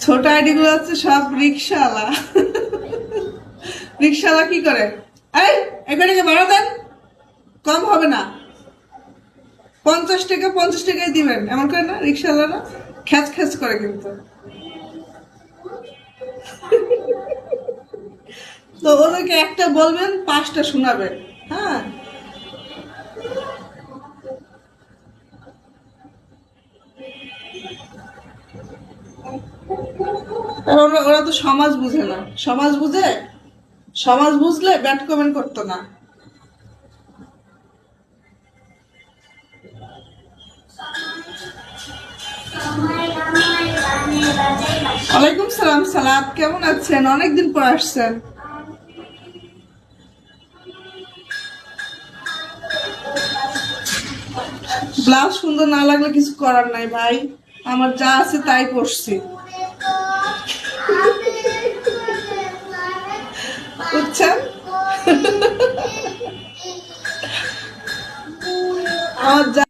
ছোট আইডি গুলো হচ্ছে সব রিক্সাওয়ালা। রিক্সাওয়ালা কি করে, এই এখানে ভাড়া দেন, কম হবে না, 50 টাকা 50 টাকায় দিবেন, এমন করে না রিক্সাওয়ালারা? খ্যাচ খ্যাচ করে কিন্তু। তো ওদেরকে একটা বলবেন 5টা শোনাবেন। হ্যাঁ, ওরা ওরা তো সমাজ বুঝে না। সমাজ বুঝে, সমাজ বুঝলে ব্যাড কমেন্ট করতো না। ওয়ালাইকুম সালাম সালাদ, কেমন আছেন? অনেকদিন পর আসছেন। ব্লাউজ সুন্দর না লাগলে কিছু করার নাই ভাই, আমার যা আছে তাই পরছি, বুঝছেন? আমার যা